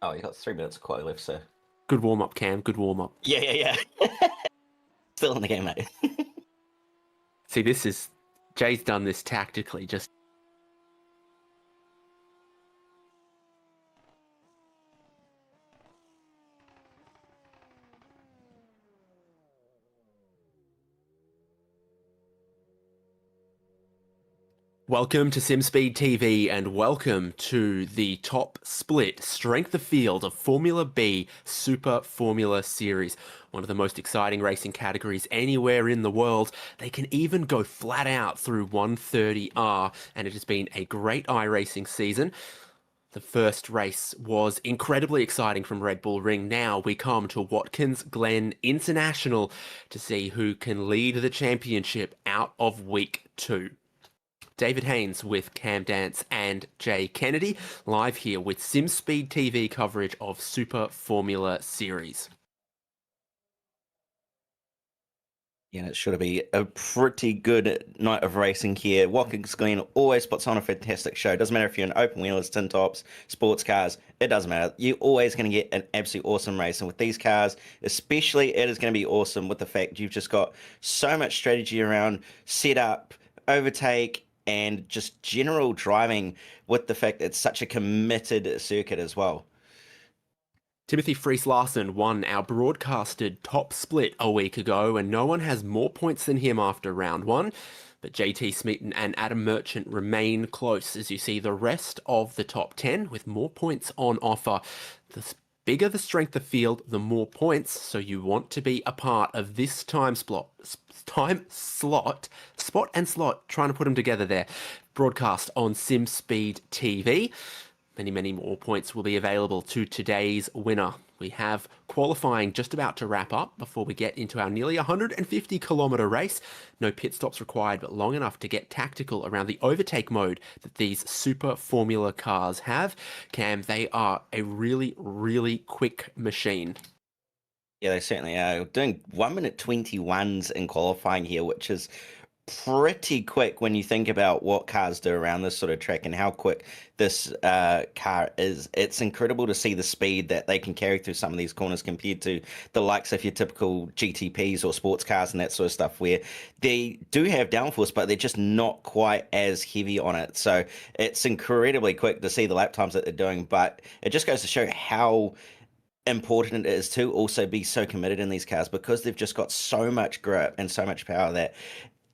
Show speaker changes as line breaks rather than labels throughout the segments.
Oh, you got 3 minutes of quality left, so.
Good warm-up, Cam. Good warm-up.
Yeah. Still in the game, mate.
See, Jay's done this tactically, just... Welcome to SimSpeed TV and welcome to the top split strength of field of Formula B Super Formula Series. One of the most exciting racing categories anywhere in the world. They can even go flat out through 130R, and it has been a great iRacing season. The first race was incredibly exciting from Red Bull Ring. Now we come to Watkins Glen International to see who can lead the championship out of week 2. David Haynes with Cam Dance and Jay Kennedy, live here with SimSpeed TV coverage of Super Formula Series.
Yeah, it should be a pretty good night of racing here. Watkins Glen always puts on a fantastic show. Doesn't matter if you're in open wheelers, tin tops, sports cars, it doesn't matter. You're always going to get an absolutely awesome race. And with these cars, especially, it is going to be awesome with the fact you've just got so much strategy around setup, overtake, and just general driving with the fact it's such a committed circuit as well.
Timothy Fries-Larsen won our broadcasted top split a week ago, and no one has more points than him after round 1. But JT Smeaton and Adam Merchant remain close as you see the rest of the top 10 with more points on offer. The bigger the strength of field, the more points, so you want to be a part of this time slot, spot and slot, trying to put them together there, broadcast on SimSpeed TV. Many more points will be available to today's winner. We have qualifying just about to wrap up before we get into our nearly 150-kilometre race. No pit stops required, but long enough to get tactical around the overtake mode that these Super Formula cars have. Cam, they are a really quick machine.
Yeah, they certainly are. Doing 1 minute 21s in qualifying here, which is pretty quick when you think about what cars do around this sort of track and how quick this car is. It's incredible to see the speed that they can carry through some of these corners compared to the likes of your typical GTPs or sports cars and that sort of stuff, where they do have downforce, but they're just not quite as heavy on it. So it's incredibly quick to see the lap times that they're doing, but it just goes to show how important it is to also be so committed in these cars, because they've just got so much grip and so much power that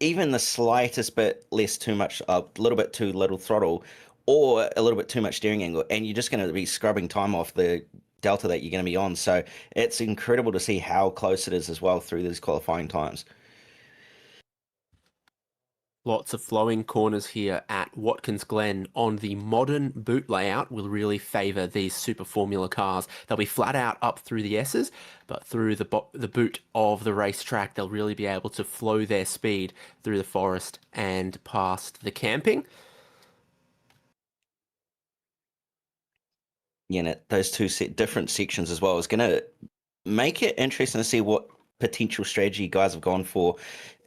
even the slightest bit less too much, a little bit too little throttle or a little bit too much steering angle, and you're just going to be scrubbing time off the delta that you're going to be on. So it's incredible to see how close it is as well through these qualifying times.
Lots of flowing corners here at Watkins Glen. On the modern boot layout will really favour these Super Formula cars. They'll be flat out up through the S's, but through the boot of the racetrack, they'll really be able to flow their speed through the forest and past the camping.
Yeah, and those two different sections as well is going to make it interesting to see what potential strategy guys have gone for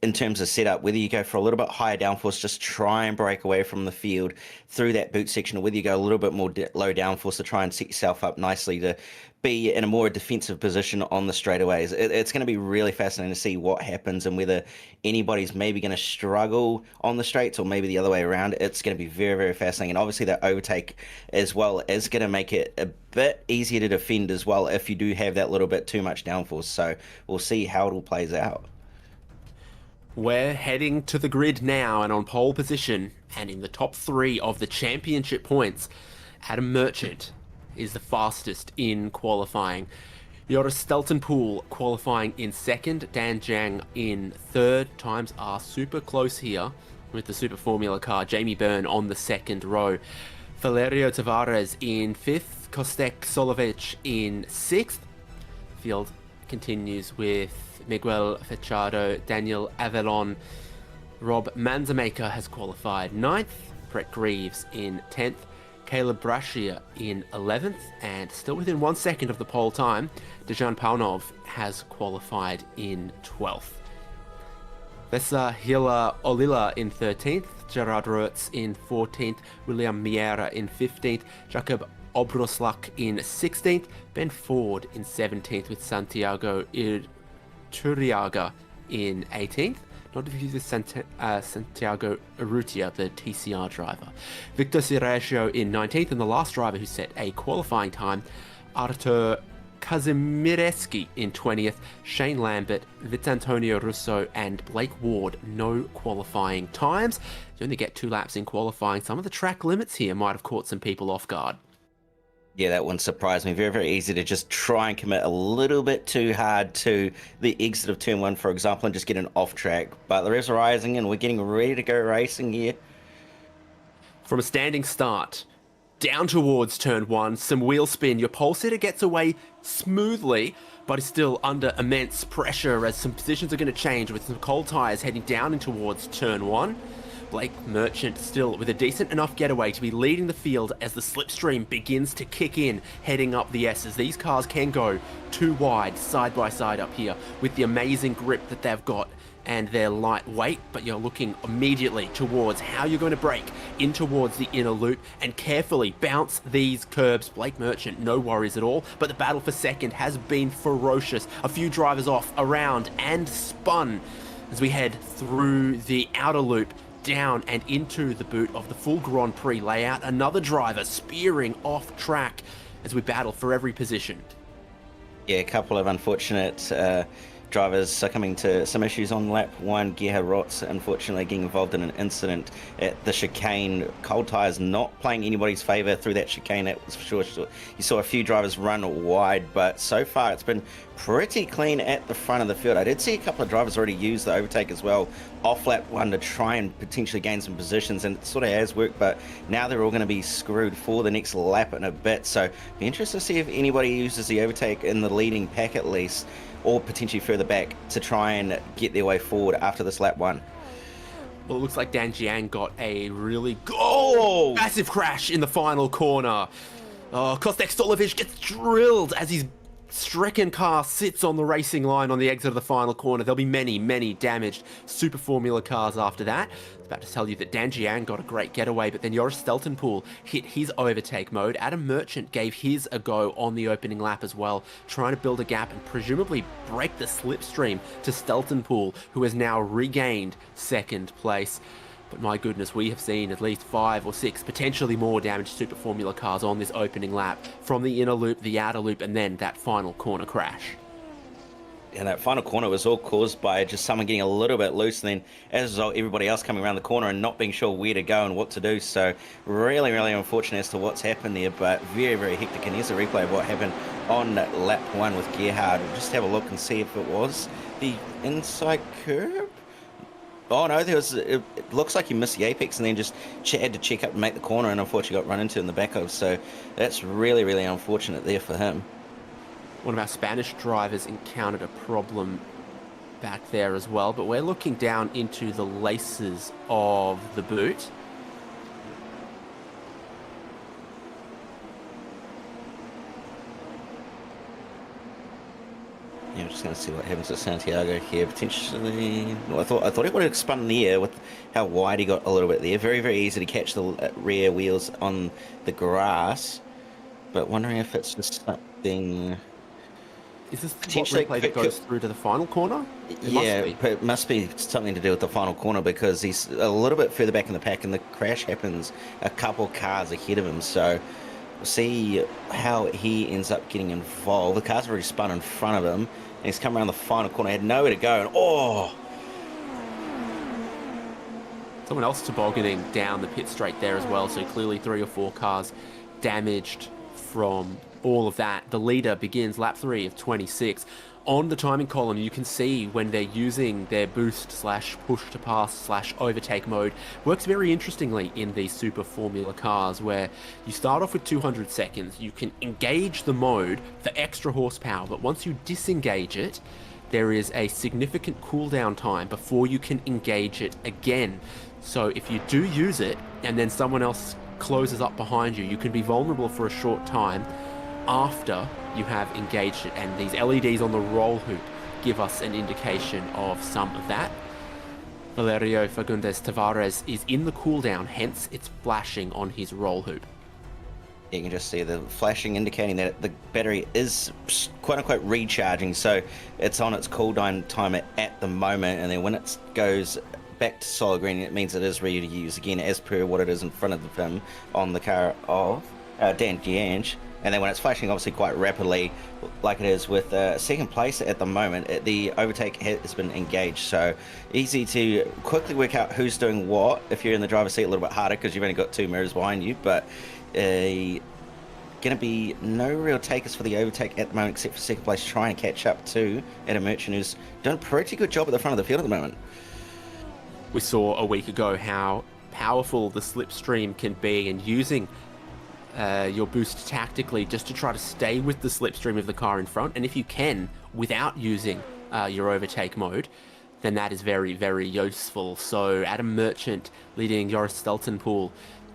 in terms of setup, whether you go for a little bit higher downforce, just try and break away from the field through that boot section, or whether you go a little bit more low downforce to try and set yourself up nicely to be in a more defensive position on the straightaways. It's going to be really fascinating to see what happens and whether anybody's maybe going to struggle on the straights or maybe the other way around. It's going to be very fascinating, and obviously that overtake as well is going to make it a bit easier to defend as well if you do have that little bit too much downforce. So we'll see how it all plays out.
We're heading to the grid now, and on pole position and in the top 3 of the championship points, Adam Merchant is the fastest in qualifying. Joris Steltenpool qualifying in 2nd, Dan Zhang in 3rd. Times are super close here with the Super Formula car. Jamie Byrne on the 2nd row. Valerio Tavares in 5th, Kostek Solovic in 6th. Field continues with Miguel Fechado, Daniel Avelon. Rob Manzamaker has qualified 9th, Brett Greaves in 10th, Caleb Brashear in 11th, and still within 1 second of the pole time, Dejan Paunov has qualified in 12th. Vesa Hila Olila in 13th, Gerard Roerts in 14th, William Miera in 15th, Jakob Obroslak in 16th, Ben Ford in 17th with Santiago Turiaga in 18th. Not to confuse with Santiago Urrutia, the TCR driver. Victor Sergio in 19th, and the last driver who set a qualifying time, Artur Kazimierski in 20th, Shane Lambert, Vitantonio Russo, and Blake Ward, no qualifying times. You only get 2 laps in qualifying. Some of the track limits here might have caught some people off guard.
Yeah, that one surprised me. Very, very easy to just try and commit a little bit too hard to the exit of turn 1, for example, and just get an off track. But the revs are rising and we're getting ready to go racing here.
From a standing start, down towards turn 1, some wheel spin. Your pole sitter gets away smoothly, but is still under immense pressure as some positions are going to change with some cold tyres heading down in towards turn 1. Blake Merchant still with a decent enough getaway to be leading the field as the slipstream begins to kick in, heading up the S's. These cars can go too wide, side by side up here, with the amazing grip that they've got and their lightweight, but you're looking immediately towards how you're going to brake in towards the inner loop and carefully bounce these curbs. Blake Merchant, no worries at all, but the battle for second has been ferocious. A few drivers off, around, and spun as we head through the outer loop, down and into the boot of the full Grand Prix layout. Another driver spearing off track as we battle for every position.
Yeah, a couple of unfortunate drivers succumbing to some issues on lap 1. Gerhard Rotz, unfortunately, getting involved in an incident at the chicane. Cold tyres not playing anybody's favour through that chicane, that was for sure. You saw a few drivers run wide, but so far it's been pretty clean at the front of the field. I did see a couple of drivers already use the overtake as well off lap 1 to try and potentially gain some positions, and it sort of has worked, but now they're all going to be screwed for the next lap in a bit. So be interested to see if anybody uses the overtake in the leading pack at least, or potentially further back to try and get their way forward after this lap 1.
Well, it looks like Dan Jiang got a really massive crash in the final corner. Kostek Stolovic gets drilled as his stricken car sits on the racing line on the exit of the final corner. There'll be many, many damaged Super Formula cars after that. I was about to tell you that Dan Jiang got a great getaway, but then Joris Steltenpool hit his overtake mode. Adam Merchant gave his a go on the opening lap as well, trying to build a gap and presumably break the slipstream to Steltenpool, who has now regained second place. But my goodness, we have seen at least 5 or 6, potentially more damaged Super Formula cars on this opening lap, from the inner loop, the outer loop, and then that final corner crash.
And that final corner was all caused by just someone getting a little bit loose, and then as a result, everybody else coming around the corner and not being sure where to go and what to do. So really, really unfortunate as to what's happened there, but very, very hectic. And here's a replay of what happened on lap 1 with Gerhard. We'll just have a look and see if it was the inside curb. Oh no, it looks like he missed the apex and then just had to check up and make the corner, and unfortunately got run into in the back of. So that's really, really unfortunate there for him.
One of our Spanish drivers encountered a problem back there as well, but we're looking down into the laces of the boot.
Yeah, I'm just going to see what happens to Santiago here. Potentially, well, I thought he would have spun in the air with how wide he got a little bit there. Very, very easy to catch the rear wheels on the grass, but wondering if it's just something.
Is this potentially what replay that goes through to the final corner?
It must be something to do with the final corner, because he's a little bit further back in the pack, and the crash happens a couple cars ahead of him. So we'll see how he ends up getting involved. The car's already spun in front of him, and he's come around the final corner, had nowhere to go, and
someone else tobogganing down the pit straight there as well, so clearly 3 or 4 cars damaged from all of that. The leader begins lap 3 of 26. On the timing column, you can see when they're using their boost slash push to pass slash overtake mode. Works very interestingly in these Super Formula cars, where you start off with 200 seconds. You can engage the mode for extra horsepower, but once you disengage it, there is a significant cooldown time before you can engage it again. So if you do use it and then someone else closes up behind you, you can be vulnerable for a short time after you have engaged it, and these LEDs on the roll hoop give us an indication of some of that. Valerio Fagundes Tavares is in the cooldown, hence it's flashing on his roll hoop.
You can just see the flashing indicating that the battery is quote-unquote recharging, so it's on its cooldown timer at the moment, and then when it goes back to solid green, it means it is ready to use again as per what it is in front of him on the car of Dan Giange. And then when it's flashing obviously quite rapidly like it is with second place at the moment, the overtake has been engaged, so easy to quickly work out who's doing what. If you're in the driver's seat, a little bit harder because you've only got 2 mirrors behind you, but going to be no real takers for the overtake at the moment except for second place trying to catch up to Adam Merchant, who's done a pretty good job at the front of the field at the moment.
We saw a week ago how powerful the slipstream can be, and using your boost tactically just to try to stay with the slipstream of the car in front, and if you can without using your overtake mode, then that is very, very useful. So Adam Merchant leading Joris Steltenpool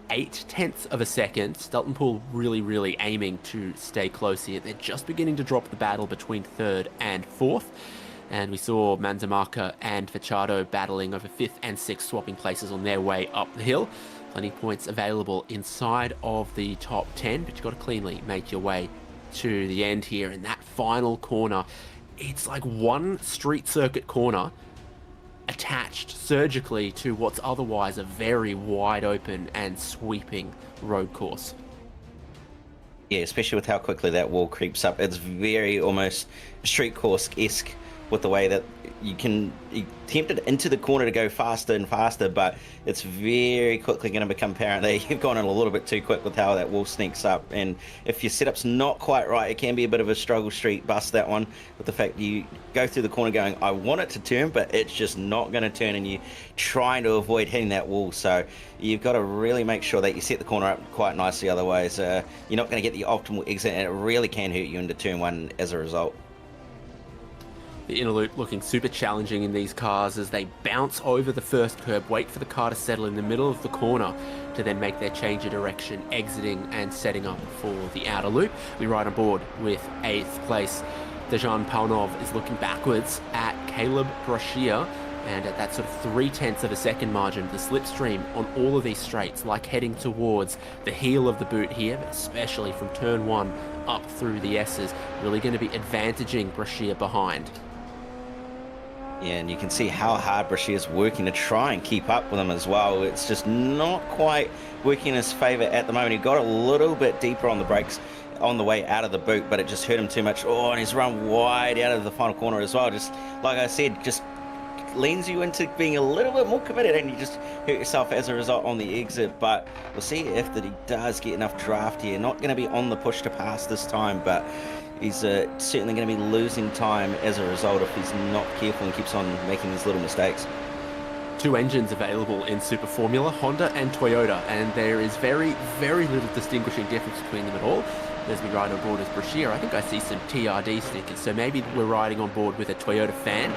0.8 of a second. Steltenpool really aiming to stay close here. They're just beginning to drop the battle between third and fourth. And we saw Manzamaka and Fachado battling over 5th and 6th, swapping places on their way up the hill. Plenty of points available inside of the top 10, but you've got to cleanly make your way to the end here. In that final corner, it's like one street circuit corner attached surgically to what's otherwise a very wide open and sweeping road course.
Yeah, especially with how quickly that wall creeps up. It's very almost street course-esque with the way that you tempt it into the corner to go faster and faster, but it's very quickly going to become apparent that you've gone in a little bit too quick with how that wall sneaks up. And if your setup's not quite right, it can be a bit of a struggle street bust, that one, with the fact you go through the corner going, I want it to turn, but it's just not going to turn, and you're trying to avoid hitting that wall. So you've got to really make sure that you set the corner up quite nicely, otherwise you're not going to get the optimal exit, and it really can hurt you into turn 1 as a result.
The inner loop looking super challenging in these cars as they bounce over the first curb, wait for the car to settle in the middle of the corner to then make their change of direction, exiting and setting up for the outer loop. We ride on board with 8th place. Dejan Paunov is looking backwards at Caleb Brashear, and at that sort of 0.3 of a second margin, the slipstream on all of these straights, like heading towards the heel of the boot here, but especially from turn 1 up through the S's, really going to be advantaging Brashear behind.
Yeah, and you can see how hard Brashear is working to try and keep up with him as well. It's just not quite working in his favour at the moment. He got a little bit deeper on the brakes on the way out of the boot, but it just hurt him too much. Oh, and he's run wide out of the final corner as well. Just like I said, just leans you into being a little bit more committed, and you just hurt yourself as a result on the exit. But we'll see if that he does get enough draft here. Not going to be on the push to pass this time, but he's certainly going to be losing time as a result if he's not careful and keeps on making these little mistakes.
2 engines available in Super Formula, Honda and Toyota, and there is very little distinguishing difference between them at all. As we ride on board as Brashear, I think I see some TRD stickers, so maybe we're riding on board with a Toyota fan.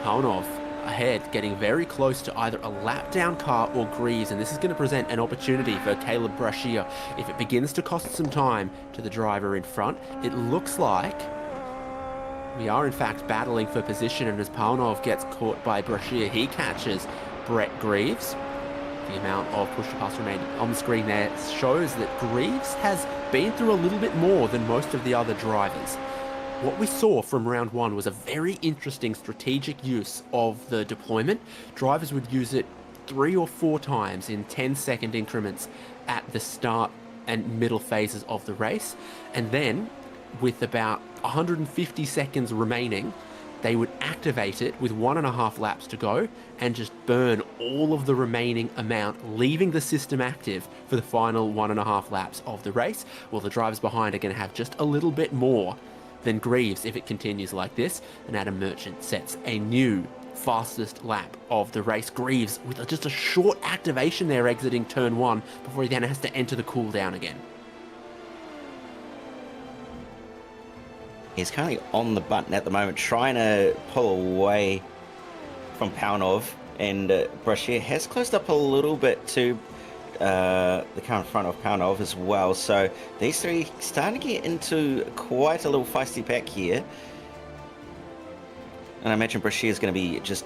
Paunov ahead, getting very close to either a lap down car or Greaves, and this is going to present an opportunity for Caleb Brashear. If it begins to cost some time to the driver in front, it looks like we are in fact battling for position, and as Paunov gets caught by Brashear, he catches Brett Greaves. The amount of push to pass remaining on the screen there shows that Greaves has been through a little bit more than most of the other drivers. What we saw from round 1 was a very interesting strategic use of the deployment. Drivers would use it 3 or 4 times in 10-second increments at the start and middle phases of the race, and then with about 150 seconds remaining, they would activate it with 1.5 laps to go and just burn all of the remaining amount, leaving the system active for the final 1.5 laps of the race. Well, the drivers behind are going to have just a little bit more than Greaves if it continues like this, and Adam Merchant sets a new fastest lap of the race. Greaves with just a short activation there exiting turn 1 before he then has to enter the cooldown again.
He's currently on the button at the moment, trying to pull away from Paunov, and Brashear has closed up a little bit to the car in front of Paunov as well. So these three starting to get into quite a little feisty pack here. And I imagine Brashear is going to be just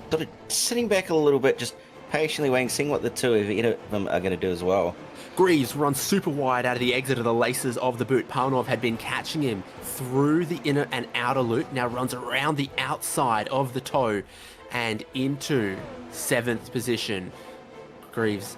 sort of sitting back a little bit, just patiently waiting, seeing what the two of them are going to do as well.
Greaves runs super wide out of the exit of the laces of the boot. Palnov had been catching him through the inner and outer loop, now runs around the outside of the toe and into 7th position. Greaves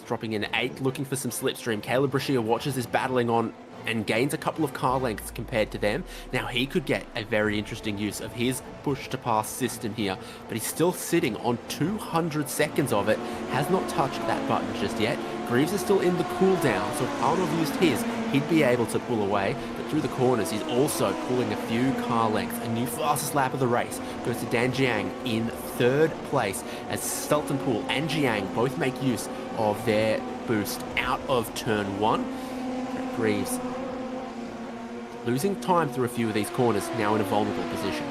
dropping in 8th, looking for some slipstream. Caleb Brashear watches this battling on and gains a couple of car lengths compared to them. Now he could get a very interesting use of his push-to-pass system here, but he's still sitting on 200 seconds of it, has not touched that button just yet. Greaves is still in the cooldown, so if Palnov used his, he'd be able to pull away, but through the corners he's also pulling a few car lengths. A new fastest lap of the race goes to Dan Jiang in 3rd place, as Stelton Pool and Jiang both make use of their boost out of turn 1. Greaves losing time through a few of these corners, now in a vulnerable position.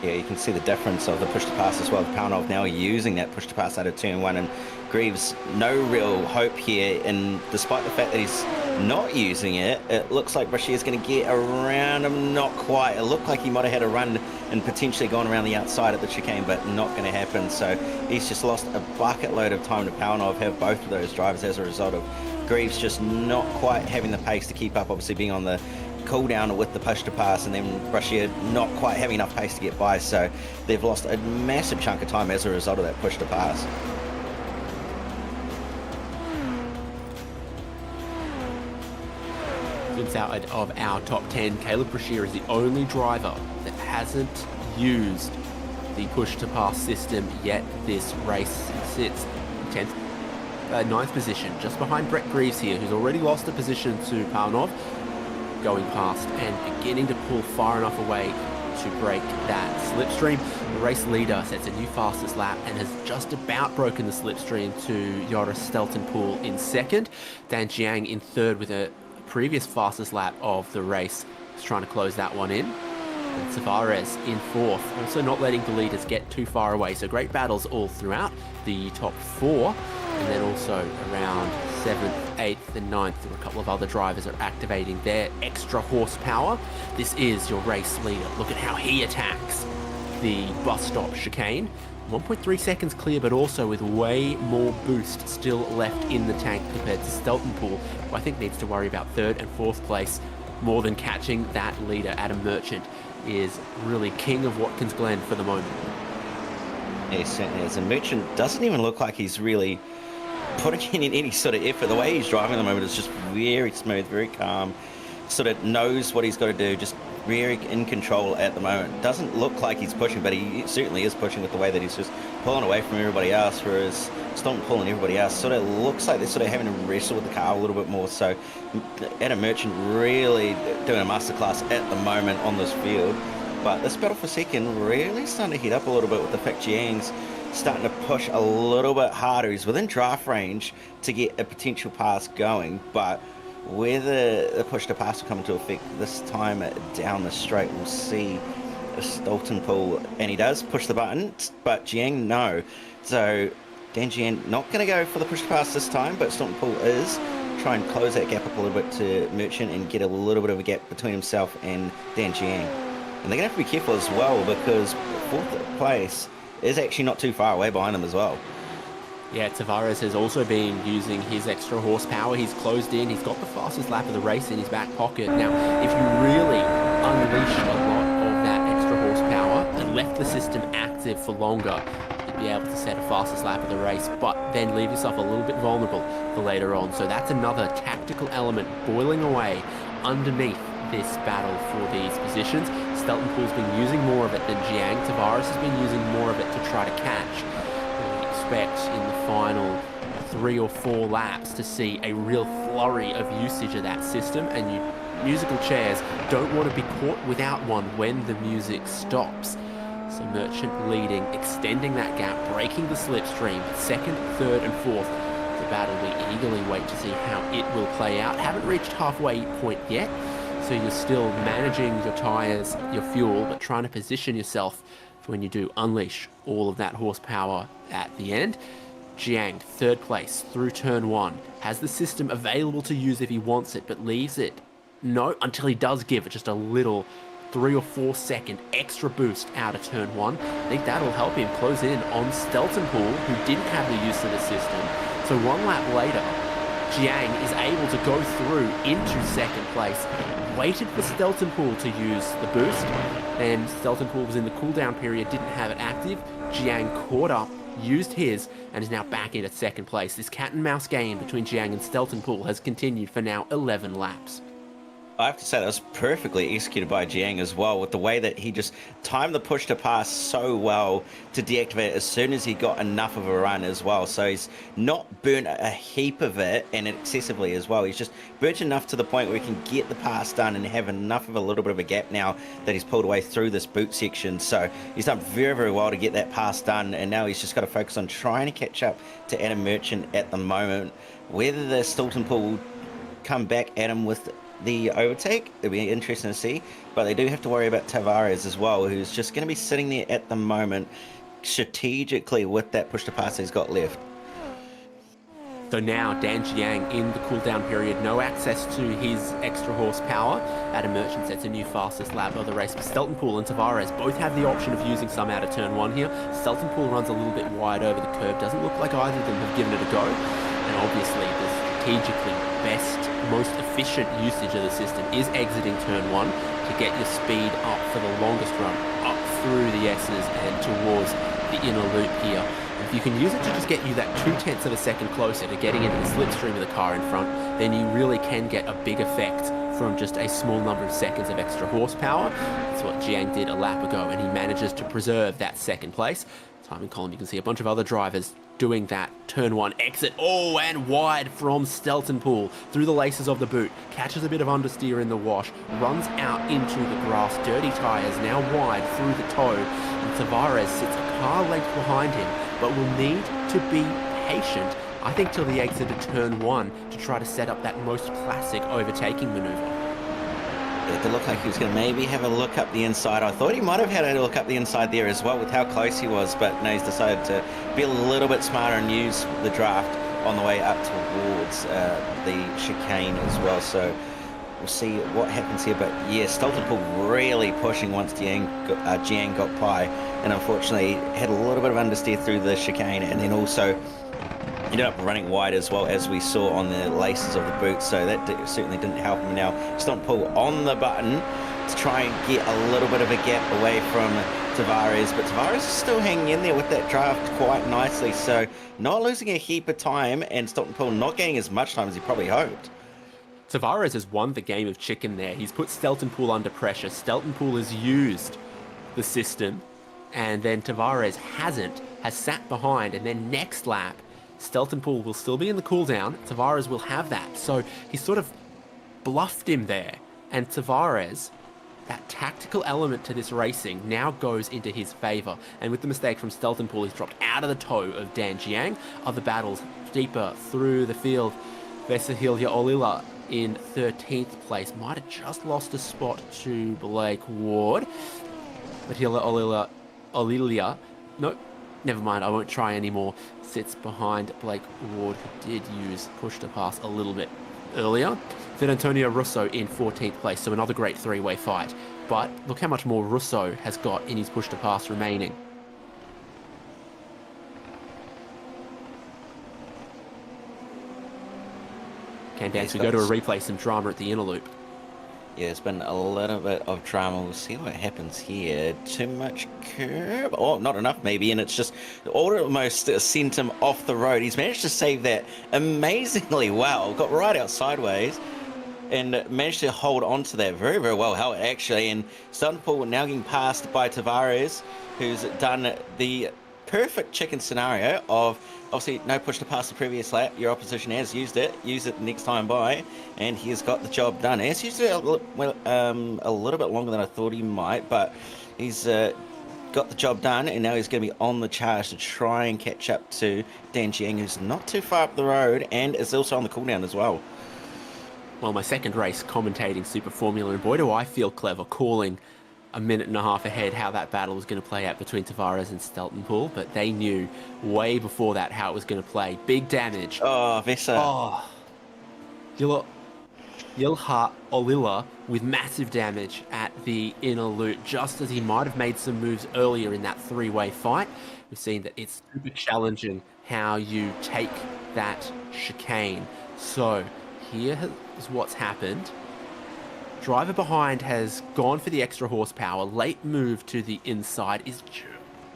Yeah, you can see the difference of the push-to-pass as well. Palnov now using that push-to-pass out of turn 1, and Greaves, no real hope here, and despite the fact that he's not using it, it looks like Brashear's going to get around him. Not quite. It looked like he might have had a run and potentially gone around the outside at the chicane, but not going to happen. So he's just lost a bucket load of time to Palnov, have both of those drivers as a result of Greaves just not quite having the pace to keep up, obviously being on the cooldown with the push to pass, and then Brashear not quite having enough pace to get by, so they've lost a massive chunk of time as a result of that push to pass.
Inside of our top 10, Caleb Brashear is the only driver that hasn't used the push to pass system yet this race. He sits in 9th position, just behind Brett Greaves here, who's already lost a position to Palnov, going past and beginning to pull far enough away to break that slipstream. The race leader sets a new fastest lap and has just about broken the slipstream to Joris Stelton Pool in 2nd. Dan Jiang in 3rd with a previous fastest lap of the race. He's trying to close that one in. And Tavares in 4th, also not letting the leaders get too far away. So great battles all throughout the top 4. And then also around 7th, 8th and 9th, there were a couple of other drivers are activating their extra horsepower. This is your race leader. Look at how he attacks the bus stop chicane. 1.3 seconds clear, but also with way more boost still left in the tank compared to Stelton Pool, who I think needs to worry about 3rd and 4th place more than catching that leader. Adam Merchant is really king of Watkins Glen for the moment.
Yeah, he certainly is. And Merchant doesn't even look like he's really putting in any sort of effort. The way he's driving at the moment is just very smooth, very calm, sort of knows what he's got to do, just very in control at the moment. Doesn't look like he's pushing, but he certainly is pushing with the way that he's just pulling away from everybody else, whereas Stelton Pool and everybody else sort of looks like they're sort of having to wrestle with the car a little bit more. So Adam Merchant really doing a masterclass at the moment on this field. But this battle for second really starting to heat up a little bit with the fact Jiang's starting to push a little bit harder. He's within draft range to get a potential pass going, but whether the push to pass will come into effect this time down the straight, we'll see. Stelton Pool, and he does push the button, but Jiang no. So Dan Jiang not going to go for the push to pass this time, but Stelton Pool is try and close that gap up a little bit to Merchant and get a little bit of a gap between himself and Dan Jiang. And they're going to have to be careful as well, because 4th place is actually not too far away behind them as well.
Yeah, Tavares has also been using his extra horsepower. He's closed in. He's got the fastest lap of the race in his back pocket. Now, if you really unleash a lot of that extra horsepower and left the system active for longer, you'd be able to set a fastest lap of the race, but then leave yourself a little bit vulnerable for later on. So that's another tactical element boiling away underneath this battle for these positions. Stelton Pool's been using more of it than Jiang. Tavares has been using more of it to try to catch. Expect in the final 3 or 4 laps to see a real flurry of usage of that system, and you musical chairs don't want to be caught without one when the music stops. So Merchant leading, extending that gap, breaking the slipstream, 2nd, 3rd and 4th. The battle we eagerly wait to see how it will play out. Haven't reached halfway point yet, so you're still managing your tyres, your fuel, but trying to position yourself for when you do unleash all of that horsepower at the end. Jiang, 3rd place through turn 1, has the system available to use if he wants it, but leaves it until he does give it just a little 3 or 4 second extra boost out of turn 1. I think that'll help him close in on Steltonpool, who didn't have the use of the system. So 1 lap later, Jiang is able to go through into second place. Waited for Steltonpool to use the boost, then Steltonpool was in the cooldown period, didn't have it active. Jiang caught up, used his, and is now back in at second place. This cat and mouse game between Jiang and Steltonpool has continued for now 11 laps.
I have to say that was perfectly executed by Jiang as well, with the way that he just timed the push to pass so well to deactivate as soon as he got enough of a run as well. So he's not burnt a heap of it, and excessively as well. He's just burnt enough to the point where he can get the pass done and have enough of a little bit of a gap now that he's pulled away through this boot section. So he's done very, very well to get that pass done, and now he's just got to focus on trying to catch up to Adam Merchant at the moment. Whether the Steltonpool come back at him with the overtake, it'll be interesting to see, but they do have to worry about Tavares as well, who's just going to be sitting there at the moment strategically with that push to pass he's got left.
So now Dan Jiang in the cooldown period, no access to his extra horsepower. Adam Merchant sets a new fastest lap of the race. Steltonpool and Tavares both have the option of using some out of turn 1 here. Steltonpool runs a little bit wide over the curb, doesn't look like either of them have given it a go, and obviously the strategically best, most efficient usage of the system is exiting turn 1 to get your speed up for the longest run, up through the S's and towards the inner loop here. If you can use it to just get you that 0.2 of a second closer to getting into the slipstream of the car in front, then you really can get a big effect from just a small number of seconds of extra horsepower. That's what Jiang did a lap ago, and he manages to preserve that second place. Timing column, you can see a bunch of other drivers doing that turn 1 exit. Oh, and wide from Steltonpool through the laces of the boot. Catches a bit of understeer in the wash. Runs out into the grass. Dirty tyres now wide through the toe. And Tavares sits a car length behind him, but will need to be patient, I think, till the exit of turn 1 to try to set up that most classic overtaking maneuver.
It did look like he was going to maybe have a look up the inside. I thought he might have had a look up the inside there as well with how close he was, but no, he's decided to be a little bit smarter and use the draft on the way up towards the chicane as well. So we'll see what happens here. But yeah, Steltonpool really pushing once Jiang got by, and unfortunately had a little bit of understeer through the chicane, and then also ended up running wide as well, as we saw on the laces of the boot, so that certainly didn't help him. Now Steltonpool on the button to try and get a little bit of a gap away from Tavares, but Tavares is still hanging in there with that draft quite nicely, so not losing a heap of time, and Steltonpool not getting as much time as he probably hoped.
Tavares has won the game of chicken there. He's put Steltonpool under pressure. Steltonpool has used the system, and then Tavares hasn't, has sat behind, and then next lap Steltonpool will still be in the cooldown. Tavares will have that. So he sort of bluffed him there. And Tavares, that tactical element to this racing now goes into his favour. And with the mistake from Steltonpool, he's dropped out of the toe of Dan Jiang. Other battles deeper through the field. Vesahilya Olila in 13th place. Might have just lost a spot to Blake Ward. But Olilia, no, never mind, I won't try anymore. Sits behind Blake Ward, who did use push to pass a little bit earlier. Then Antonio Russo in 14th place, so another great three-way fight. But look how much more Russo has got in his push to pass remaining. Came down to go to a replay, some drama at the inner loop.
Yeah, it's been a little bit of drama. We'll see what happens here. Too much curb? Oh, not enough maybe, and it's just almost sent him off the road. He's managed to save that amazingly well. Got right out sideways and managed to hold on to that very, very well. How actually, and Steltonpool now getting passed by Tavares, who's done the perfect chicken scenario of obviously no push to pass the previous lap. Your opposition has used it. Use it the next time by, and he has got the job done. He has used it a little bit longer than I thought he might, but he's got the job done, and now he's going to be on the charge to try and catch up to Dan Jiang, who's not too far up the road and is also on the cooldown as well.
Well, my second race commentating Super Formula, and boy do I feel clever calling a minute and a half ahead how that battle was going to play out between Tavares and Steltonpool, but they knew way before that how it was going to play. Big damage.
Oh, Vesa.
Oh. You look. Yilha Olila with massive damage at the inner loop, just as he might have made some moves earlier in that three-way fight. We've seen that it's super challenging how you take that chicane. So here is what's happened. Driver behind has gone for the extra horsepower. Late move to the inside is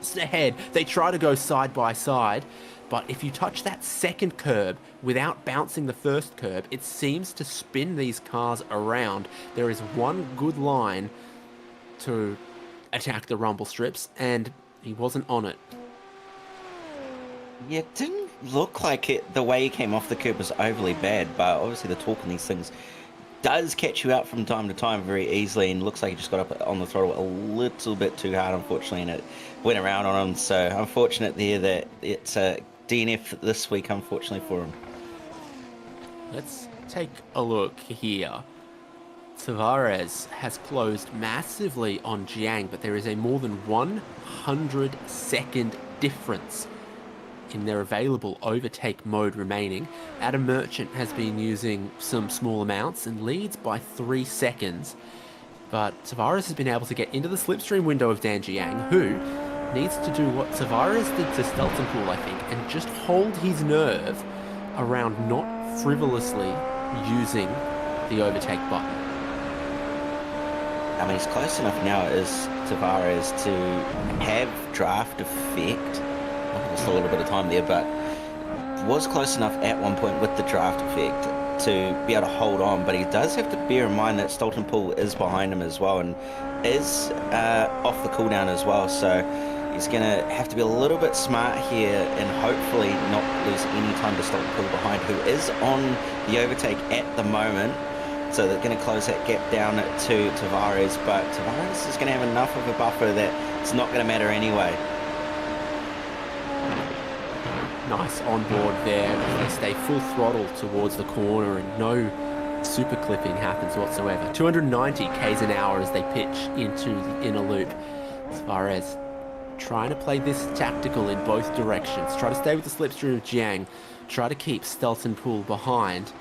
just ahead. They try to go side by side, but if you touch that second curb without bouncing the first curb, it seems to spin these cars around. There is one good line to attack the rumble strips, and he wasn't on it.
Yeah, it didn't look like it. The way he came off the curb was overly bad, but obviously the torque in these things does catch you out from time to time very easily, and looks like he just got up on the throttle a little bit too hard, unfortunately, and it went around on him. So unfortunate there that it's a DNF this week, unfortunately for him.
Let's take a look here. Tavares has closed massively on Jiang, but there is a more than 100-second difference in their available overtake mode remaining. Adam Merchant has been using some small amounts and leads by 3 seconds. But Tavares has been able to get into the slipstream window of Dan Jiang, who needs to do what Tavares did to Steltonpool, I think, and just hold his nerve around not frivolously using the overtake button.
I mean, he's close enough now as Tavares to have draft effect. Just a little bit of time there, but was close enough at one point with the draft effect to be able to hold on. But he does have to bear in mind that Steltonpool is behind him as well and is off the cooldown as well. So he's going to have to be a little bit smart here and hopefully not lose any time to Steltonpool behind, who is on the overtake at the moment. So they're going to close that gap down to Tavares, but Tavares is going to have enough of a buffer that it's not going to matter anyway.
Nice on board there. They stay full throttle towards the corner and no super clipping happens whatsoever. 290 k's an hour as they pitch into the inner loop. Tavares trying to play this tactical in both directions. Try to stay with the slipstream of Jiang. Try to keep Steltonpool behind.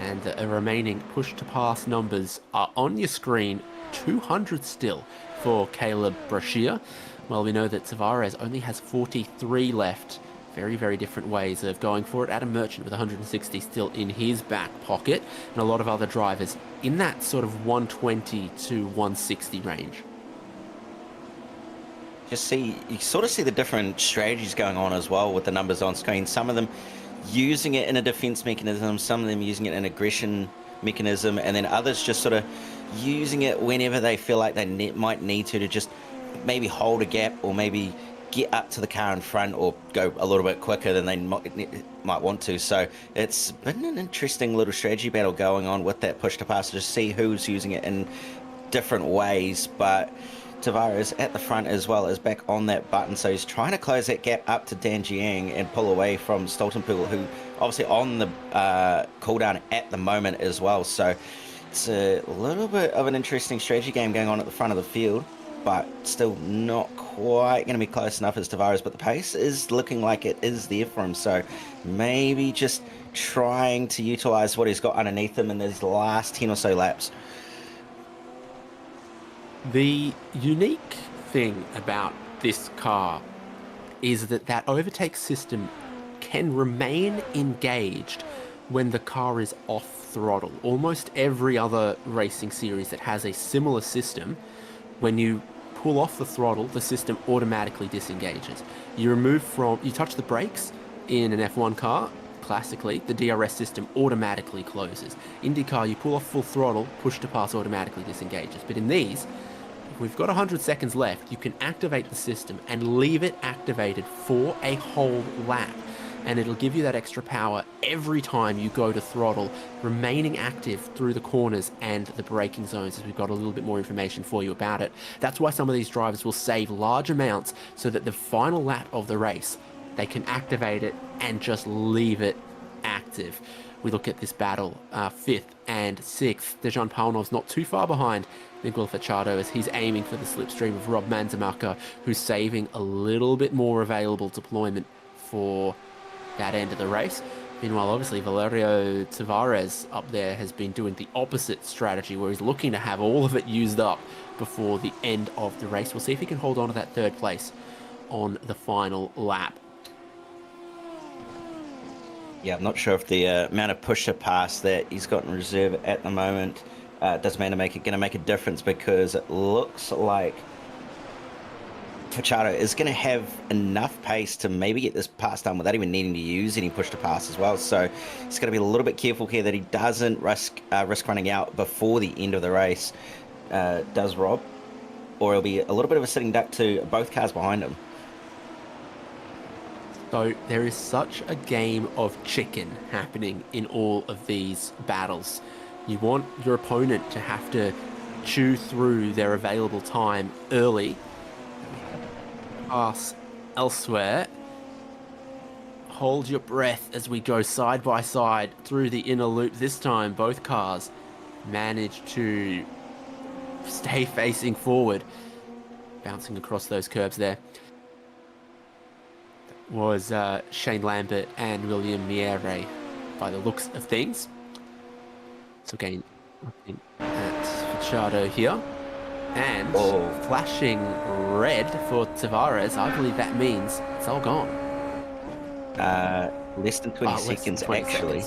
And the remaining push to pass numbers are on your screen. 200 still for Caleb Brashear. Well, we know that Tavares only has 43 left. Very, very different ways of going for it. Adam Merchant with 160 still in his back pocket, and a lot of other drivers in that sort of 120 to 160 range.
You sort of see the different strategies going on as well with the numbers on screen. Some of them using it in a defense mechanism, some of them using it in an aggression mechanism, and then others just sort of using it whenever they feel like they might need to just maybe hold a gap or maybe get up to the car in front or go a little bit quicker than they might want to. So it's been an interesting little strategy battle going on with that push to pass to just see who's using it in different ways. But Tavares at the front as well is back on that button, so he's trying to close that gap up to Dan Jiang and pull away from Steltonpool, who obviously on the cooldown at the moment as well. So it's a little bit of an interesting strategy game going on at the front of the field, but still not quite going to be close enough as Tavares, but the pace is looking like it is there for him, so maybe just trying to utilize what he's got underneath him in his last 10 or so laps.
The unique thing about this car is that overtake system can remain engaged when the car is off throttle. Almost every other racing series that has a similar system, when you pull off the throttle, the system automatically disengages. You touch the brakes in an F1 car, classically, the DRS system automatically closes. IndyCar, you pull off full throttle, push to pass automatically disengages. But in these, if we've got 100 seconds left, you can activate the system and leave it activated for a whole lap. And it'll give you that extra power every time you go to throttle, remaining active through the corners and the braking zones, as we've got a little bit more information for you about it. That's why some of these drivers will save large amounts so that the final lap of the race, they can activate it and just leave it active. We look at this battle, 5th and 6th. Dejan Palnov's not too far behind Miguel Fachado as he's aiming for the slipstream of Rob Manzamacher, who's saving a little bit more available deployment for that end of the race. Meanwhile, obviously, Valerio Tavares up there has been doing the opposite strategy, where he's looking to have all of it used up before the end of the race. We'll see if he can hold on to that third place on the final lap.
Yeah, I'm not sure if the amount of push to pass that he's got in reserve at the moment does going to make a difference, because it looks like Fachado is going to have enough pace to maybe get this pass done without even needing to use any push to pass as well. So he's got to be a little bit careful here that he doesn't risk running out before the end of the race, does Rob, or it'll be a little bit of a sitting duck to both cars behind him.
So there is such a game of chicken happening in all of these battles. You want your opponent to have to chew through their available time early, pass elsewhere. Hold your breath as we go side by side through the inner loop. This time both cars manage to stay facing forward, bouncing across those curbs there. That was Shane Lambert and William Miere by the looks of things. So again, looking at Fachado here. And flashing red for Tavares. I believe that means it's all gone.
Less than 20 seconds, actually.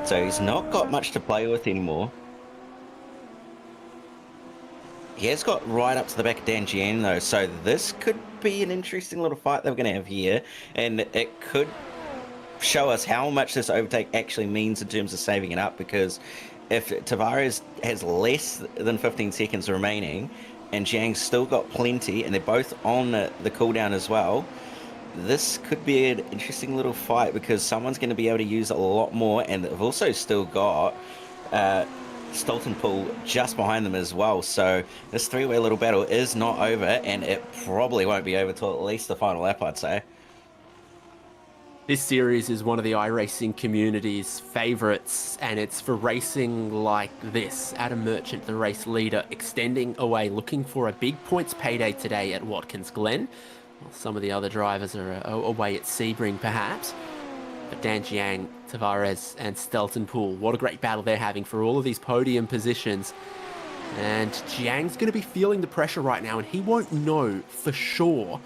So he's not got much to play with anymore. He has got right up to the back of Dan Gian, though, so this could be an interesting little fight that we're going to have here, and it could show us how much this overtake actually means in terms of saving it up, because if Tavares has less than 15 seconds remaining and Jiang's still got plenty and they're both on the cooldown as well, this could be an interesting little fight, because someone's going to be able to use a lot more, and they've also still got Stoltenpool just behind them as well. So this three-way little battle is not over, and it probably won't be over till at least the final lap, I'd say.
This series is one of the iRacing community's favourites, and it's for racing like this. Adam Merchant, the race leader, extending away, looking for a big points payday today at Watkins Glen. Well, some of the other drivers are away at Sebring, perhaps. But Dan Jiang, Tavares, and Steltenpool, what a great battle they're having for all of these podium positions. And Jiang's going to be feeling the pressure right now, and he won't know for sure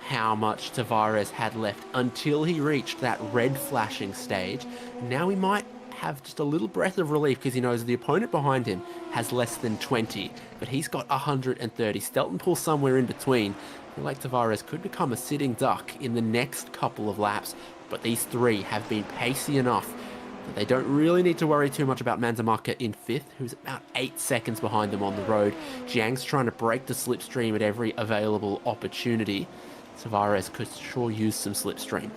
how much Tavares had left until he reached that red flashing stage. Now he might have just a little breath of relief, because he knows the opponent behind him has less than 20, but he's got 130. Steltenpool somewhere in between. I feel like Tavares could become a sitting duck in the next couple of laps, but these three have been pacey enough that they don't really need to worry too much about Manzamaka in fifth, who's about 8 seconds behind them on the road. Jiang's trying to break the slipstream at every available opportunity. Tavares could sure use some slipstream.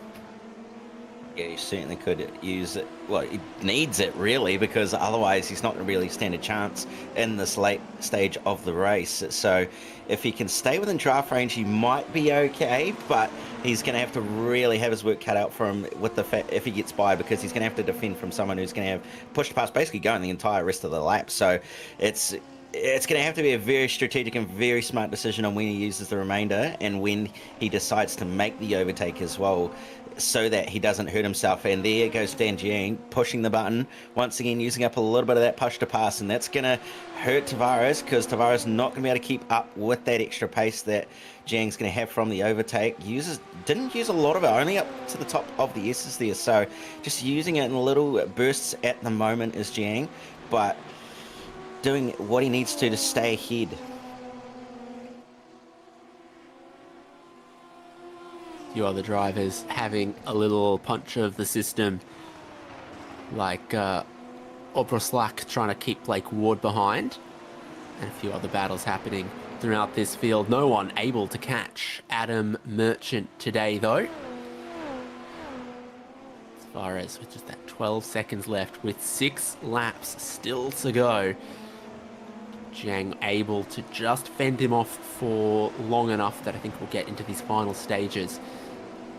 Yeah, he certainly could use it. Well, he needs it, really, because otherwise he's not going to really stand a chance in this late stage of the race. So if he can stay within draft range, he might be okay, but he's going to have to really have his work cut out for him with the fact if he gets by, because he's going to have to defend from someone who's going to have pushed past, basically going the entire rest of the lap. So it's going to have to be a very strategic and very smart decision on when he uses the remainder and when he decides to make the overtake as well, so that he doesn't hurt himself. And there goes Dan Jiang pushing the button once again, using up a little bit of that push to pass, and that's going to hurt Tavares, because Tavares is not going to be able to keep up with that extra pace that Jiang's going to have from the overtake. Didn't use a lot of it, only up to the top of the S's there, so just using it in little bursts at the moment is Jiang, but doing what he needs to stay ahead.
Few other drivers having a little punch of the system, like Obroslak trying to keep Blake Ward behind, and a few other battles happening throughout this field. No one able to catch Adam Merchant today, though. As far as with just that 12 seconds left, with 6 laps still to go, Jiang able to just fend him off for long enough that I think we'll get into these final stages.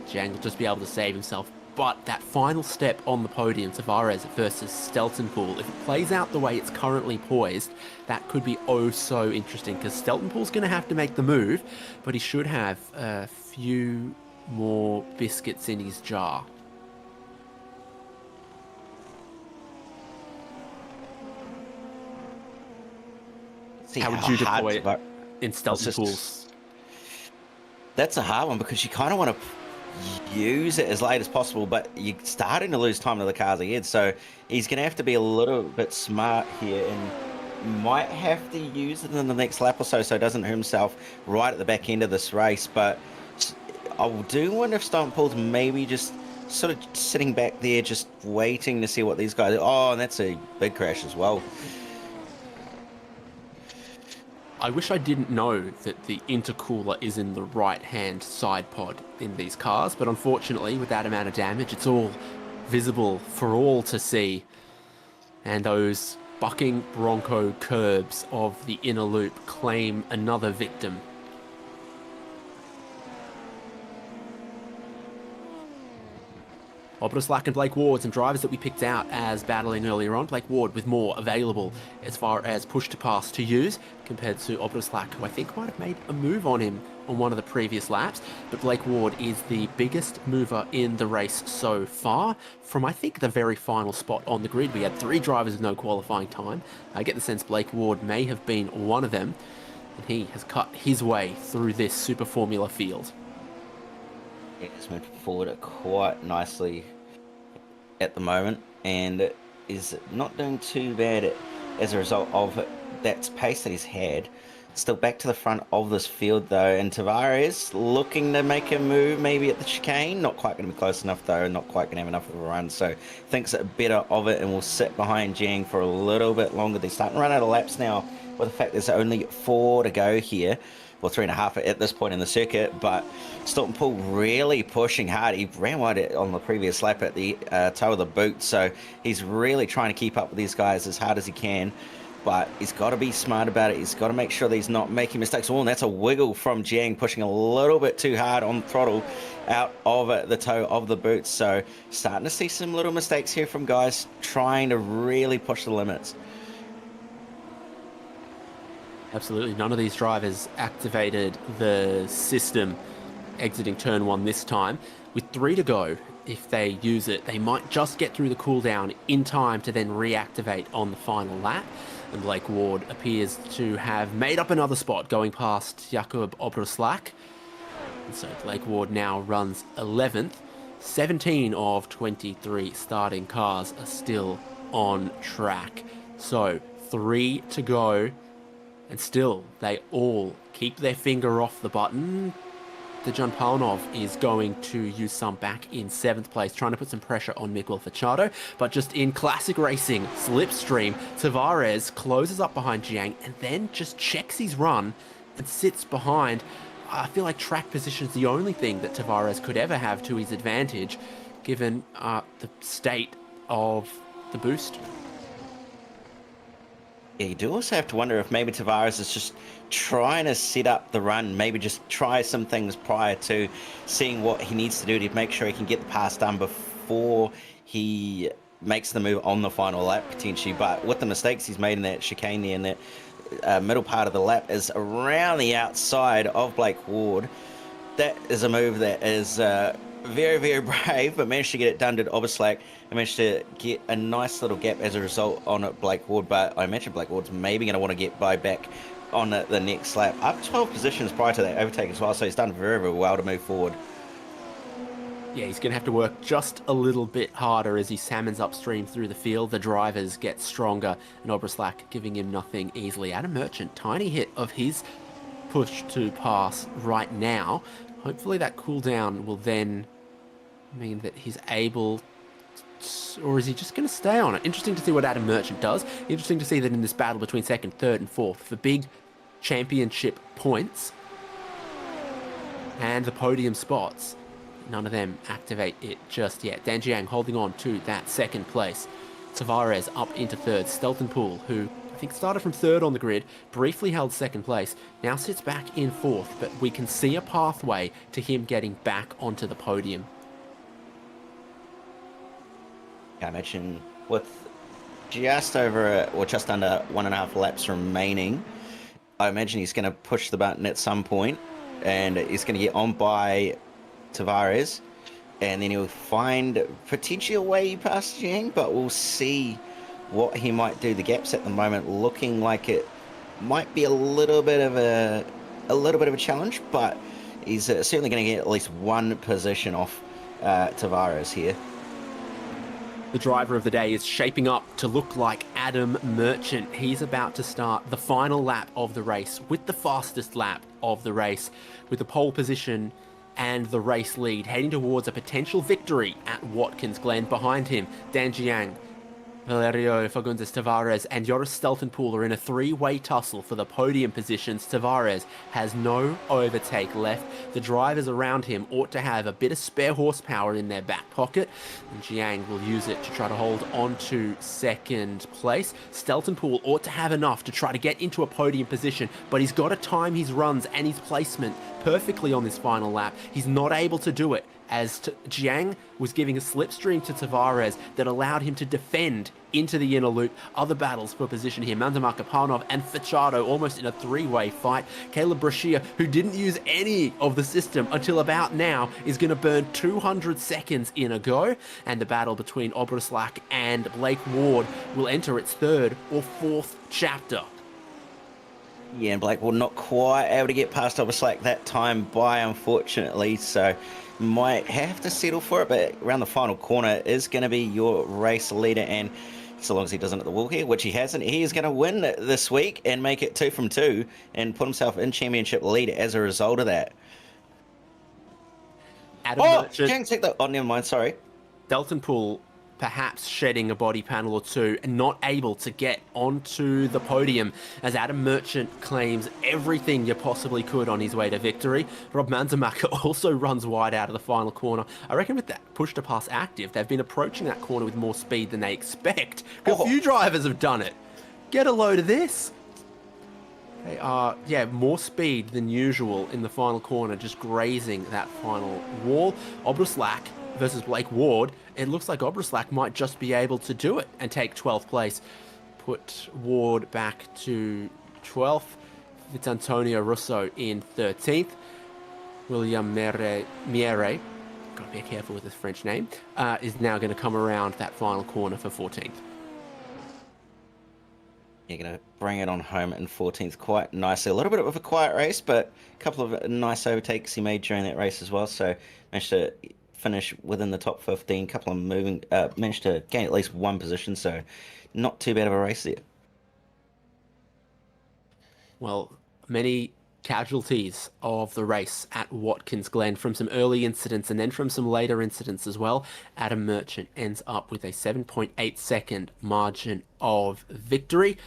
Jiang will just be able to save himself. But that final step on the podium, Tavares versus Steltenpool, if it plays out the way it's currently poised, that could be oh so interesting, because Steltenpool's going to have to make the move, but he should have a few more biscuits in his jar.
See
How would you
hard
deploy it
Tavares-
in stealthy
just-
pools?
That's a hard one because you kind of want to use it as late as possible, but you're starting to lose time to the cars ahead. So he's going to have to be a little bit smart here and might have to use it in the next lap or so he doesn't hurt himself right at the back end of this race. But I do wonder if Stomping Pool's maybe just sort of sitting back there, just waiting to see what these guys... Oh, and that's a big crash as well.
I wish I didn't know that the intercooler is in the right-hand side pod in these cars, but unfortunately, with that amount of damage, it's all visible for all to see. And those bucking Bronco curbs of the inner loop claim another victim. Oberslack and Blake Ward, some drivers that we picked out as battling earlier on. Blake Ward with more available as far as push to pass to use compared to Oberslack, who I think might have made a move on him on one of the previous laps. But Blake Ward is the biggest mover in the race so far. From, I think, the very final spot on the grid, we had 3 drivers with no qualifying time. I get the sense Blake Ward may have been one of them, and he has cut his way through this Super Formula field.
It's moved forward quite nicely at the moment and is not doing too bad as a result of that pace that he's had. Still back to the front of this field though, and Tavares looking to make a move maybe at the chicane. Not quite going to be close enough though, not quite going to have enough of a run, so thinks better of it and will sit behind Jiang for a little bit longer. They're starting to run out of laps now with the fact there's only 4 to go here. Well, 3.5 at this point in the circuit, but Stomping Pool really pushing hard. He ran wide on the previous lap at the toe of the boot, so he's really trying to keep up with these guys as hard as he can, but he's got to be smart about it. He's got to make sure that he's not making mistakes. Oh, and that's a wiggle from Jiang, pushing a little bit too hard on throttle out of the toe of the boot, so starting to see some little mistakes here from guys trying to really push the limits.
Absolutely. None of these drivers activated the system exiting turn 1 this time. With 3 to go, if they use it, they might just get through the cooldown in time to then reactivate on the final lap. And Blake Ward appears to have made up another spot going past Jakub Oberslack. And so Blake Ward now runs 11th. 17 of 23 starting cars are still on track. So 3 to go. And still, they all keep their finger off the button. Dejan Palnov is going to use some back in 7th place, trying to put some pressure on Miguel Facciato. But just in classic racing slipstream, Tavares closes up behind Jiang and then just checks his run and sits behind. I feel like track position is the only thing that Tavares could ever have to his advantage, given the state of the boost.
Yeah, you do also have to wonder if maybe Tavares is just trying to set up the run, maybe just try some things prior to seeing what he needs to do to make sure he can get the pass done before he makes the move on the final lap, potentially. But with the mistakes he's made in that chicane there in that middle part of the lap is around the outside of Blake Ward. That is a move that is very, very brave, but managed to get it done to Oberslack and managed to get a nice little gap as a result on Blake Ward. But I imagine Blake Ward's maybe going to want to get back on the next lap. Up 12 positions prior to that overtake as well, so he's done very, very well to move forward.
Yeah, he's going to have to work just a little bit harder as he salmons upstream through the field. The drivers get stronger, and Oberslack giving him nothing easily. Adam Merchant, tiny hit of his push to pass right now. Hopefully that cooldown will then mean that he's able to, or is he just going to stay on it? Interesting to see what Adam Merchant does. Interesting to see that in this battle between 2nd, 3rd and 4th for big championship points and the podium spots, none of them activate it just yet. Dan Jiang holding on to that 2nd place. Tavares up into 3rd. Stelton Pool, who I think started from 3rd on the grid, briefly held 2nd place, now sits back in 4th, but we can see a pathway to him getting back onto the podium.
I imagine with just over, or just under 1.5 laps remaining, I imagine he's going to push the button at some point, and he's going to get on by Tavares, and then he'll find potentially a way past Jiang, but we'll see what he might do. The gap's at the moment looking like it might be a little bit of a challenge, but he's certainly going to get at least one position off Tavares here.
The driver of the day is shaping up to look like Adam Merchant. He's about to start the final lap of the race with the fastest lap of the race, with the pole position and the race lead, heading towards a potential victory at Watkins Glen. Behind him, Dan Jiang, Valerio Fagundes Tavares and Joris Steltenpool are in a three-way tussle for the podium positions. Tavares has no overtake left. The drivers around him ought to have a bit of spare horsepower in their back pocket, and Jiang will use it to try to hold on to second place. Steltenpool ought to have enough to try to get into a podium position, but he's got to time his runs and his placement perfectly on this final lap. He's not able to do it, as Jiang was giving a slipstream to Tavares that allowed him to defend into the inner loop. Other battles for position here. Manzamaka, Panov and Fachado almost in a three-way fight. Caleb Brashia, who didn't use any of the system until about now, is going to burn 200 seconds in a go. And the battle between Oberslack and Blake Ward will enter its third or fourth chapter.
Yeah, and Blake will not quite able to get past Overslack that time by, unfortunately, so might have to settle for it, but around the final corner is going to be your race leader, and so long as he doesn't at the wall here, which he hasn't, he is going to win this week and make it 2 from 2 and put himself in championship lead as a result of that.
Adam Merchant,
Jiang took that. Oh, never mind, sorry.
Steltenpool perhaps shedding a body panel or two and not able to get onto the podium as Adam Merchant claims everything you possibly could on his way to victory. Rob Manzamaka also runs wide out of the final corner. I reckon with that push to pass active, they've been approaching that corner with more speed than they expect. A few drivers have done it. Get a load of this. They are, more speed than usual in the final corner, just grazing that final wall. Oberslack versus Blake Ward. It looks like Oberslack might just be able to do it and take 12th place. Put Ward back to 12th. It's Antonio Russo in 13th. William Miere, gotta be careful with his French name, is now going to come around that final corner for 14th.
You're going to bring it on home in 14th quite nicely. A little bit of a quiet race, but a couple of nice overtakes he made during that race as well. So managed to finish within the top 15, couple of moving, managed to gain at least one position, so not too bad of a race there.
Well, many casualties of the race at Watkins Glen from some early incidents and then from some later incidents as well. Adam Merchant ends up with a 7.8 second margin of victory.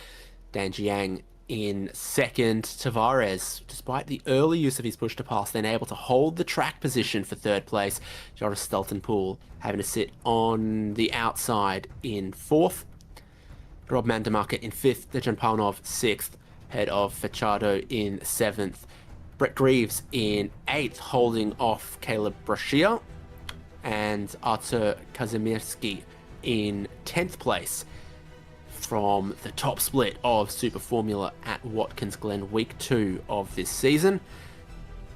Dan Jiang in second. Tavares, despite the early use of his push to pass, then able to hold the track position for third place. Joris Steltenpool having to sit on the outside in fourth. Rob Manzamaka in fifth. Dejan Paunov sixth. Head of Fachado in seventh. Brett Greaves in eighth, holding off Caleb Brashia. And Artur Kazimierski in 10th place from the top split of Super Formula at Watkins Glen week 2 of this season.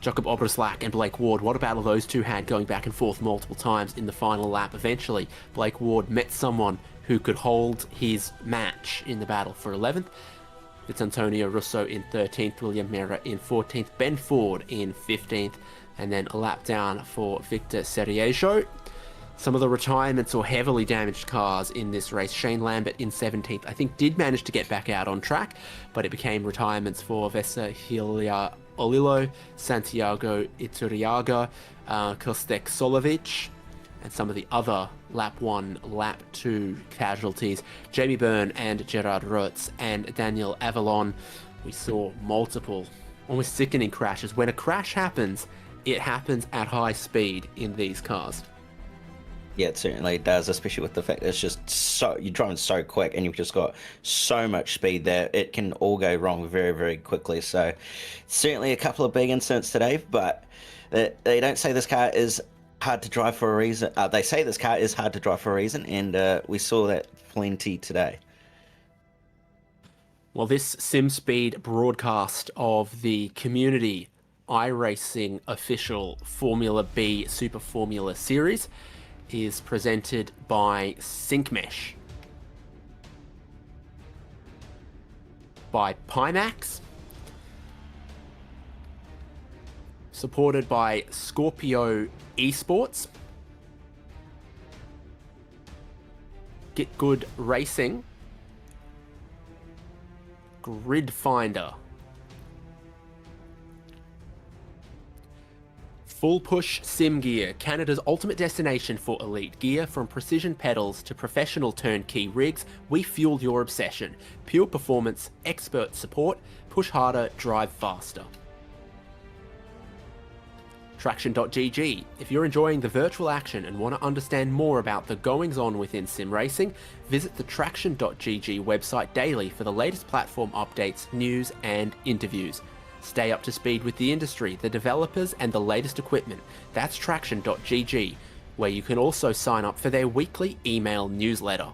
Jakob Oberslack and Blake Ward, what a battle those two had, going back and forth multiple times in the final lap. Eventually, Blake Ward met someone who could hold his match in the battle for 11th. It's Antonio Russo in 13th, William Mera in 14th, Ben Ford in 15th, and then a lap down for Victor Cerejo. Some of the retirements or heavily damaged cars in this race, Shane Lambert in 17th, I think did manage to get back out on track, but it became retirements for Vesa Hilia Olilo, Santiago Iturriaga, Kostek Solovic, and some of the other lap 1, lap 2 casualties. Jamie Byrne and Gerard Rotz and Daniel Avalon. We saw multiple, almost sickening crashes. When a crash happens, it happens at high speed in these cars.
Yeah, it certainly does, especially with the fact that it's just so, you're driving so quick and you've just got so much speed that it can all go wrong very, very quickly. So certainly a couple of big incidents today, but they don't say this car is hard to drive for a reason. They say this car is hard to drive for a reason, and we saw that plenty today.
Well, this SimSpeed broadcast of the community iRacing official Formula B Super Formula Series is presented by SyncMesh. by Pimax, supported by Scorpio Esports, Get Good Racing, Grid Finder, Full Push Sim Gear, Canada's ultimate destination for elite gear. From precision pedals to professional turnkey rigs, we fuel your obsession. Pure performance, expert support, push harder, drive faster. Traction.gg. If you're enjoying the virtual action and want to understand more about the goings-on within sim racing, visit the Traction.gg website daily for the latest platform updates, news, and interviews. Stay up to speed with the industry, the developers, and the latest equipment. That's Traction.gg, where you can also sign up for their weekly email newsletter.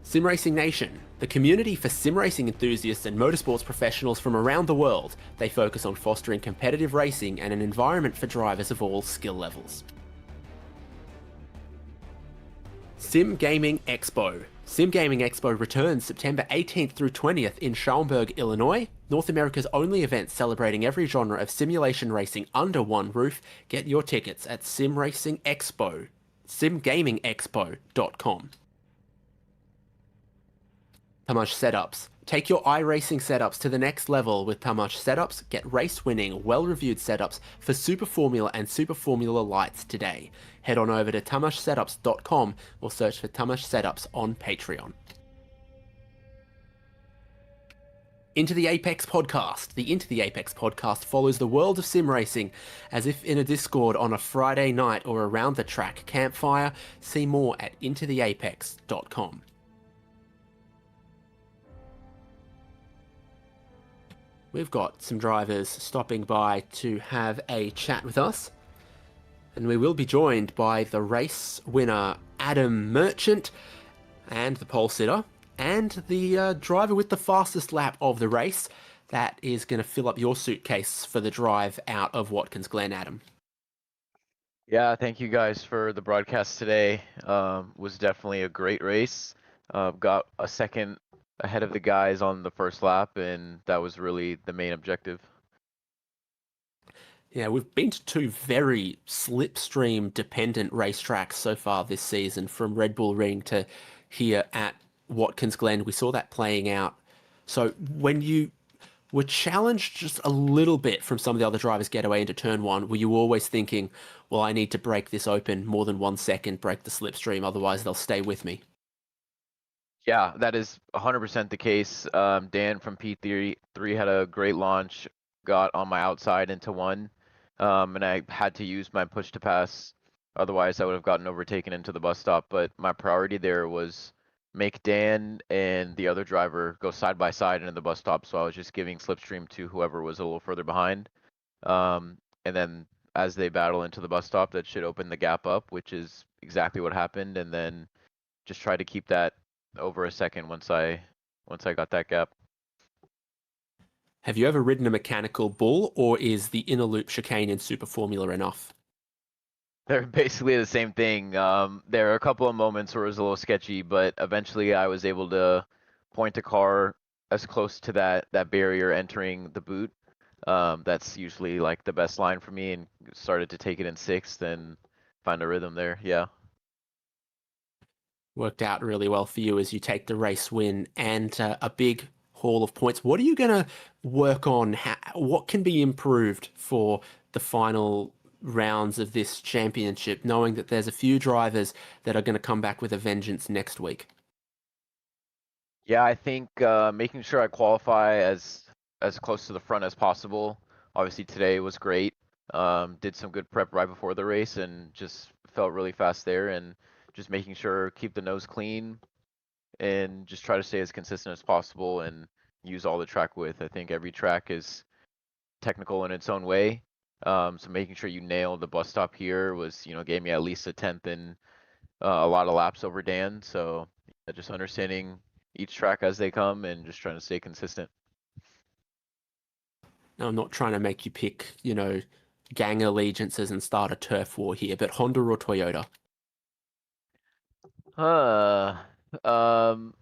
Sim Racing Nation, the community for sim racing enthusiasts and motorsports professionals from around the world. They focus on fostering competitive racing and an environment for drivers of all skill levels. Sim Gaming Expo. Sim Gaming Expo returns September 18th through 20th in Schaumburg, Illinois, North America's only event celebrating every genre of simulation racing under one roof. Get your tickets at simgamingexpo.com. Tamash Setups. Take your iRacing setups to the next level with Tamash Setups. Get race-winning, well-reviewed setups for Super Formula and Super Formula Lights today. Head on over to tamashsetups.com or search for Tamash Setups on Patreon. Into the Apex podcast. The Into the Apex podcast follows the world of sim racing as if in a Discord on a Friday night or around the track campfire. See more at intotheapex.com. We've got some drivers stopping by to have a chat with us, and we will be joined by the race winner Adam Merchant and the pole sitter and the driver with the fastest lap of the race. That is going to fill up your suitcase for the drive out of Watkins Glen, Adam.
Yeah, thank you guys for the broadcast today. Was definitely a great race. Got a second ahead of the guys on the first lap, and that was really the main objective.
Yeah, we've been to two very slipstream dependent racetracks so far this season, from Red Bull Ring to here at Watkins Glen. We saw that playing out. So when you were challenged just a little bit from some of the other drivers get away into turn one, were you always thinking, well, I need to break this open more than 1 second, break the slipstream, otherwise they'll stay with me?
Yeah, that is 100% the case. Dan from P3 had a great launch, got on my outside into one, and I had to use my push to pass. Otherwise, I would have gotten overtaken into the bus stop. But my priority there was make Dan and the other driver go side by side into the bus stop. So I was just giving slipstream to whoever was a little further behind. And then as they battle into the bus stop, that should open the gap up, which is exactly what happened. And then just try to keep that over a second once I got that gap.
Have you ever ridden a mechanical bull, or is the inner loop chicane in Super Formula enough?
They're basically the same thing. There are a couple of moments where it was a little sketchy, but eventually I was able to point a car as close to that barrier entering the boot. That's usually like the best line for me, and started to take it in sixth and find a rhythm there. Yeah.
Worked out really well for you as you take the race win and a big haul of points. What are you going to work on? What can be improved for the final rounds of this championship, knowing that there's a few drivers that are going to come back with a vengeance next week?
Yeah, I think making sure I qualify as close to the front as possible. Obviously today was great. Did some good prep right before the race and just felt really fast there, and just making sure keep the nose clean and just try to stay as consistent as possible and use all the track width. I think every track is technical in its own way. So making sure you nail the bus stop here was, gave me at least a tenth in a lot of laps over Dan. So just understanding each track as they come and just trying to stay consistent.
Now, I'm not trying to make you pick, gang allegiances and start a turf war here, but Honda or Toyota?
Uh, um,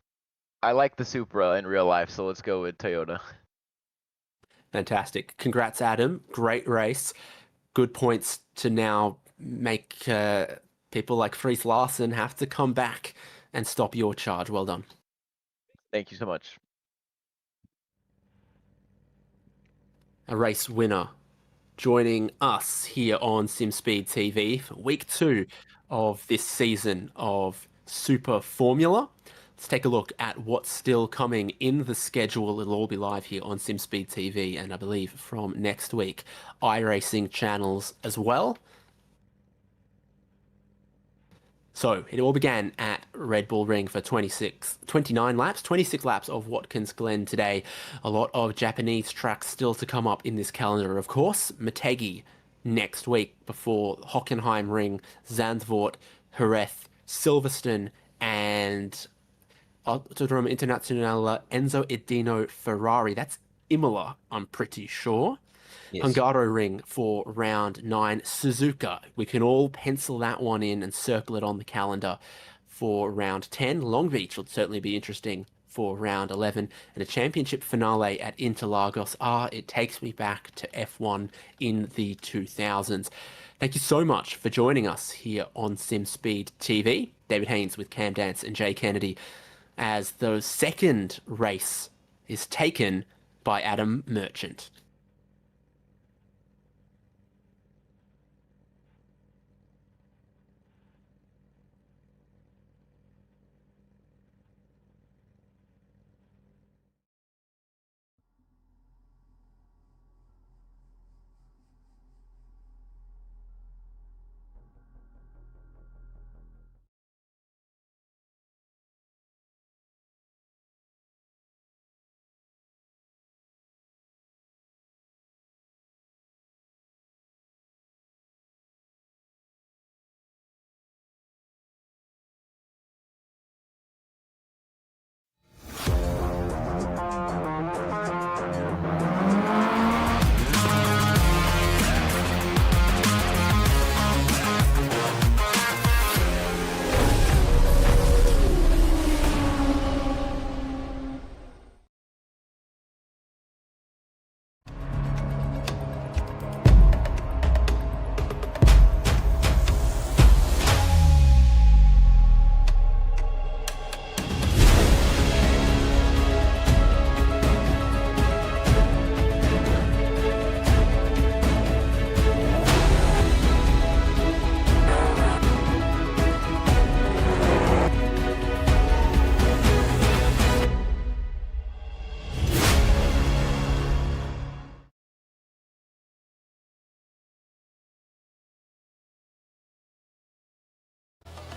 I like the Supra in real life, so let's go with Toyota.
Fantastic. Congrats, Adam. Great race. Good points to now make people like Fries Larson have to come back and stop your charge. Well done.
Thank you so much.
A race winner joining us here on SimSpeed TV for week 2 of this season of Super Formula. Let's take a look at what's still coming in the schedule. It'll all be live here on SimSpeed TV, and I believe from next week, iRacing channels as well. So it all began at Red Bull Ring for 29 laps, 26 laps of Watkins Glen today. A lot of Japanese tracks still to come up in this calendar, of course. Motegi next week before Hockenheim Ring, Zandvoort, Jerez, Silverstone, and Autodromo Internazionale Enzo Edino Ferrari. That's Imola, I'm pretty sure.
Yes.
Hungaroring for round 9, Suzuka. We can all pencil that one in and circle it on the calendar for round 10. Long Beach will certainly be interesting for round 11. And a championship finale at Interlagos. It takes me back to F1 in the 2000s. Thank you so much for joining us here on SimSpeed TV. David Haynes with Cam Dance and Jay Kennedy, as the second race is taken by Adam Merchant.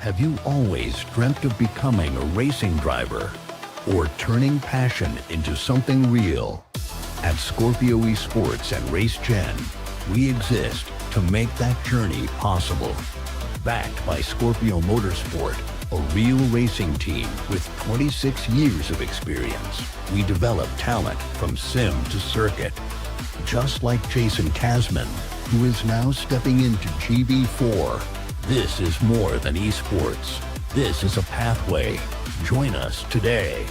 Have you always dreamt of becoming a racing driver or turning passion into something real? At Scorpio Esports and Race Gen, we exist to make that journey possible. Backed by Scorpio Motorsport, a real racing team with 26 years of experience, we develop talent from sim to circuit. Just like Jason Kasman, who is now stepping into GB4. This is more than esports. This is a pathway. Join us today.